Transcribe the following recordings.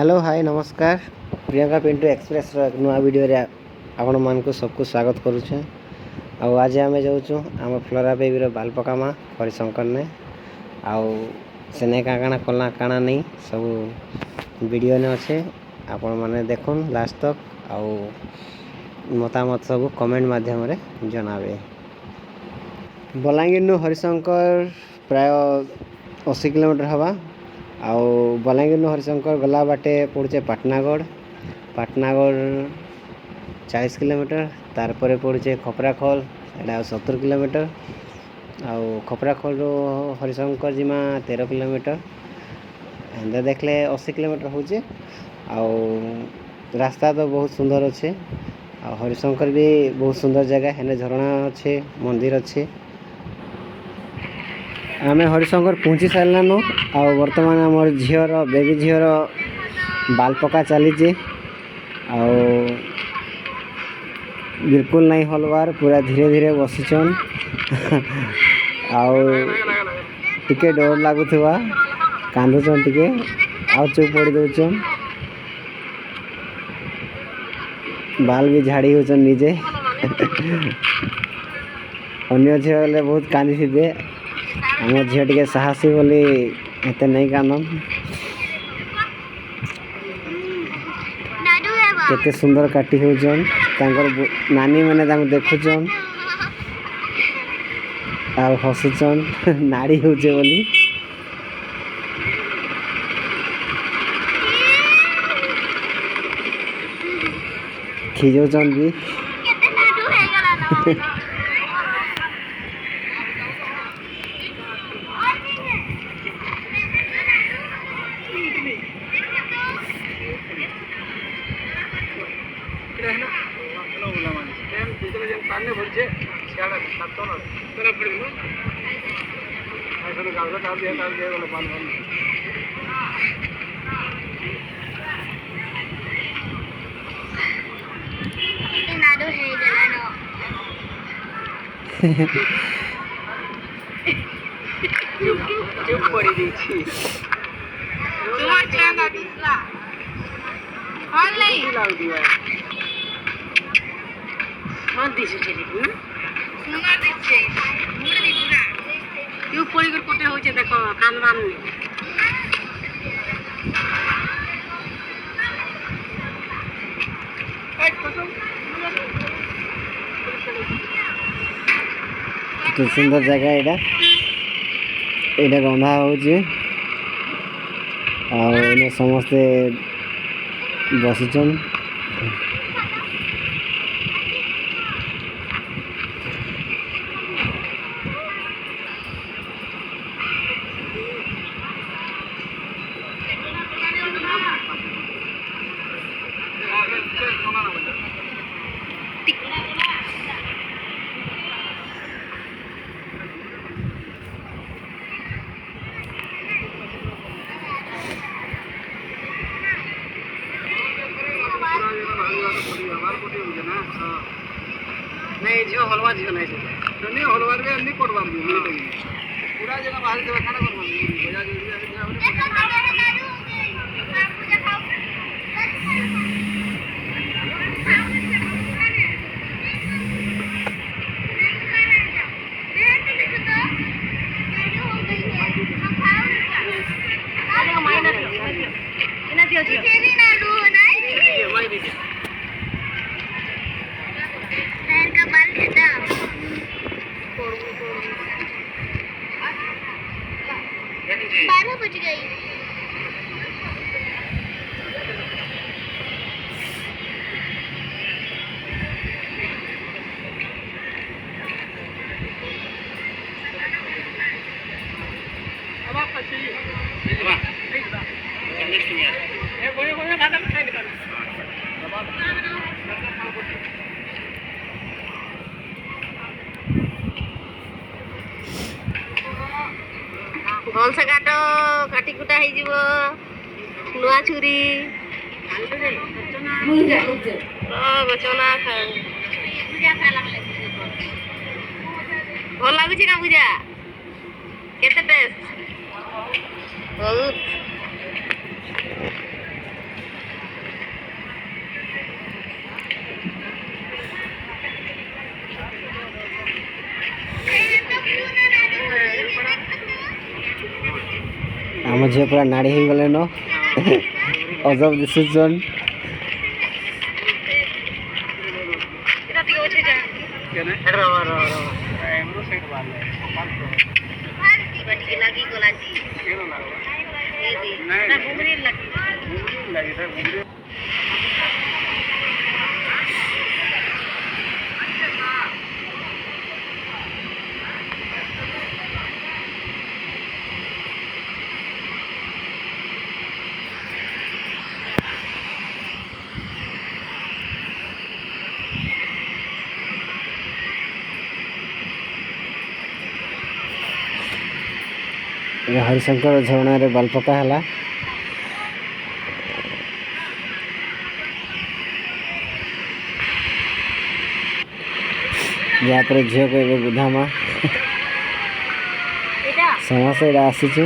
Hello hi नमस्कार। Priyanka Pintu express एक नुआ वीडियो रे आपण मान को सबको स्वागत करुचे। आज आम जाऊँ आम फ्लोरा बेबीर बाल पकामा हरिशंकर ने आउ सेने काଣା कला काଣା नहीं सब वीडियो ने अच्छे आपण मैंने देखुन लास्ट तक आउ मतामत सब कमेंट माध्यम रे जनावे। बलांगीर हरिशंकर प्राय 80 किलोमीटर हवा आउ बलांगीर हरिशंकर गला बाटे पड़े पाटनागढ़ 40 किलोमीटर तारपर पड़े खपराखोल एटा 70 किलोमीटर आउ खपराखोल हरिशंकर जिमा 13 किलोमीटर एंदे देखले 80 किलोमीटर होचे। आउ रास्ता तो बहुत सुंदर अच्छे आ हरिशंकर भी बहुत सुंदर जगह है, झरना अच्छे मंदिर अच्छे। आम हरिशंकर पहुँची सारानु आउ बर्तमान आमर झीर बेबी झीर बाल पका चली बिल्कुल नहीं हलवार पूरा धीरे धीरे बसीचन आउ टिके डर लगुवा कांदुचन टिके आउ चुप पड़ी दौचन बाल भी झाड़ी होचन निजे अन्य झील गले बहुत कांदी थे आम झील टे साहसी बोली एते नहीं कांदन। केते सुंदर काटी होचन नानी मैंने देखुचन आ हसुचन नाड़ी होचे बोली खिजौचन भी चुप पड़ी देखी तुम्हारे चैनल दिसला हां नहीं लाग दिया हां दिस चली ना सुना दिछे मुड़ दी पूरा क्यों पड़ी कर कोटे होचे देखो कानवान में तो सुंदर जगह एटा एटा रंधा होचे आ समस्ते बसीचन नहीं जो हलवा जो नहीं तो नहीं हलवा में नहीं पड़वा पूरा जगह बाहर से खाना करवा बजा बारह बज गई। अब आप चाहिए वाह नेक्स्ट ईयर ये बोले बात हम खाई निकाल भल से काटो काटी कुटा हो जीवो नुआ छुरी गचना खाए भल लगुच ना पूजा केते टेस्ट बहुत ଆମ ଝିଅ ପୁରା ନାଡ଼ି ହେଇଗଲେ ନ ଅଜବ ଦିଶୁଛନ୍। हरिशंकर झरना रे बाल पका हला यहाँ पर झील को एवं बुधामा समस्त एटा आसीचु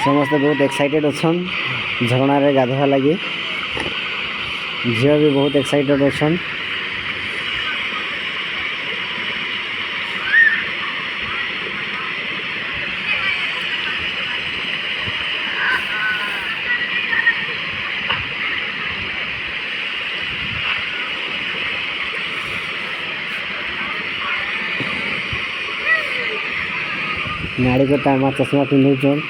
समस्त बहुत एक्साइटेड अच्छन झरना रे गाधवा लगी झील भी बहुत एक्साइटेड अच्छन। नाड़ी को तामा चश्मा पिंधुचन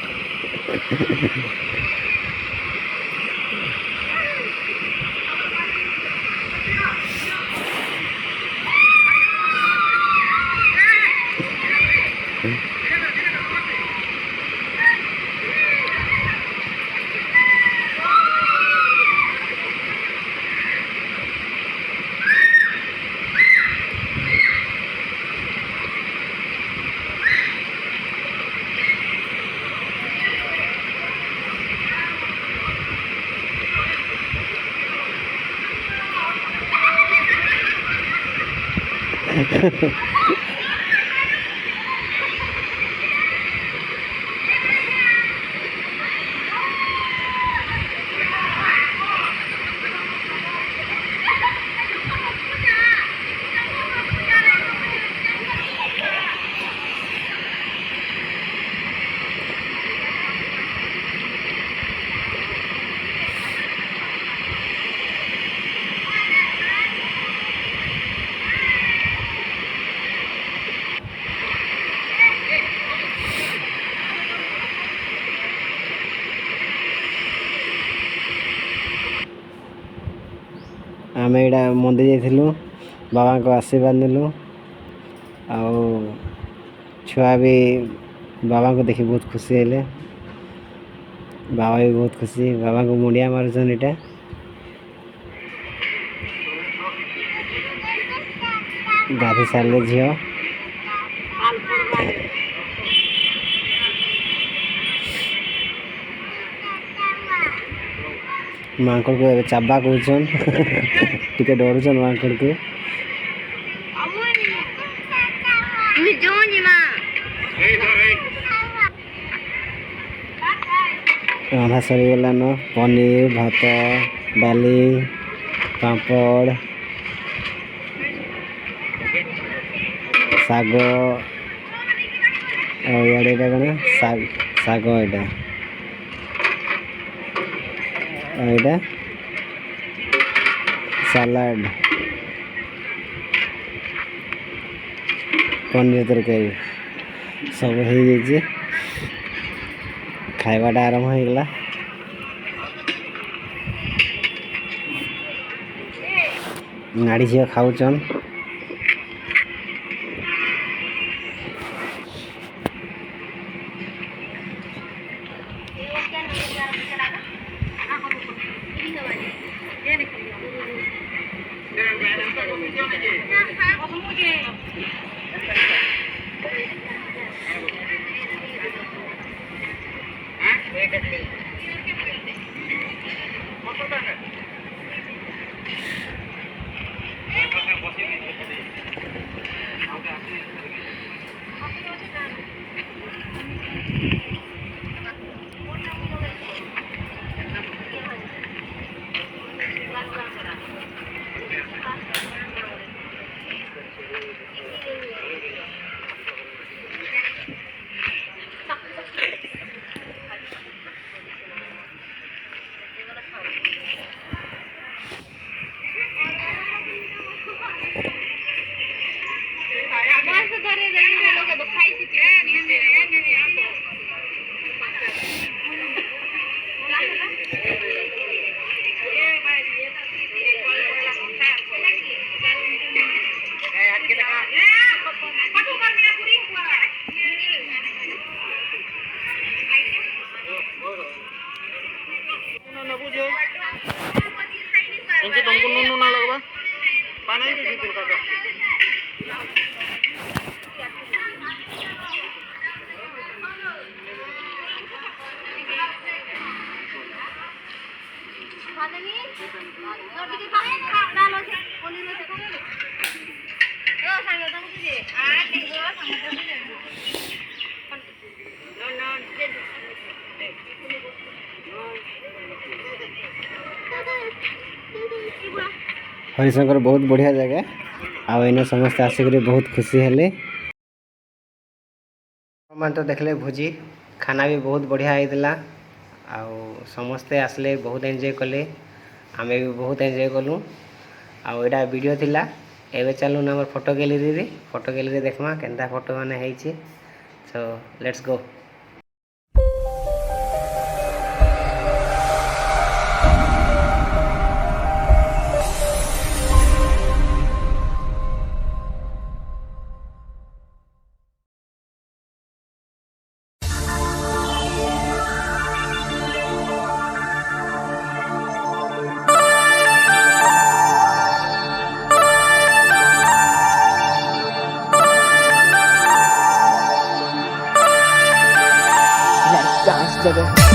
आम एटा मंदिर जाइलु बाबा को आशीर्वाद नेलु छुआ भी बाबा को देखी बहुत खुशी हेले बाबा भी बहुत खुशी बाबा को मुंडिया मारुछन एटा गाधी सारे झील मांकड़ को एबे चाबा कहछन टिके डरुछन मांकड़ को रंधा सरी गला न पनीर भात डाली पापड़ साग इे कौन साग यहाँ सलाड पनीर तरकारी सब हो खाइबाटा आरंभ हो गला नाड़ी झील खाऊचन ना बुझे इनसे तुमको नून ना लगवा पानी के जी का हरिशंकर बहुत बढ़िया जगह आउ एने समस्ते आसिक बहुत खुशी हेले मैंने तो देखले भोजी खाना भी बहुत बढ़िया होता आउ समस्ते आसले बहुत एंजॉय कले आमे भी बहुत एंजॉय कलु आउ एटा वीडियो थिला एबे चलून हमर फोटो गैलरी देखमा केनता फोटो माने हेछि so let's go. dance together.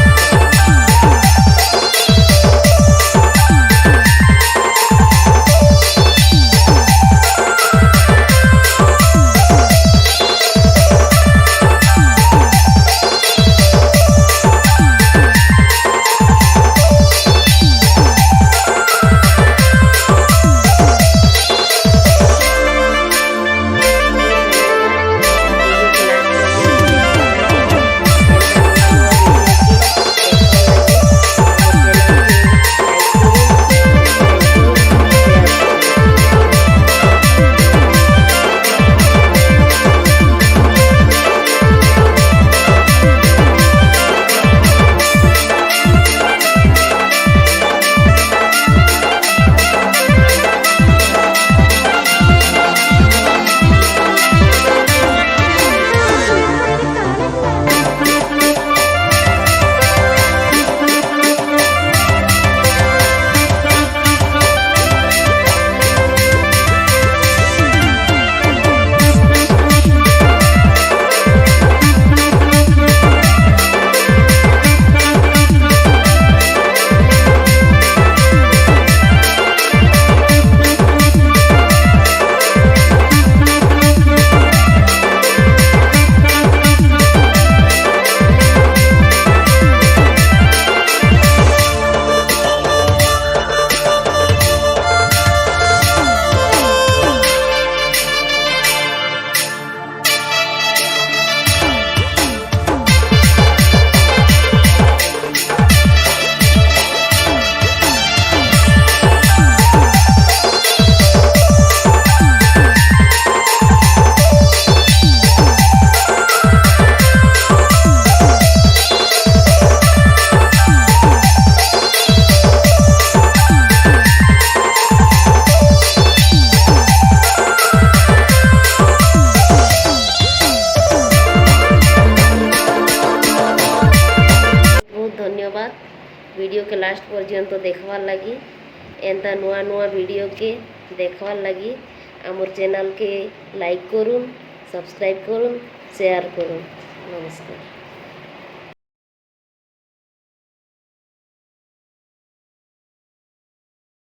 धन्यवाद वीडियो के लास्ट पर्यंत देखवार लगी एंता नुआ नुआ वीडियो के देखवार लगी आमर चैनल के लाइक करूँ सब्सक्राइब करूँ शेयर करूँ। नमस्कार।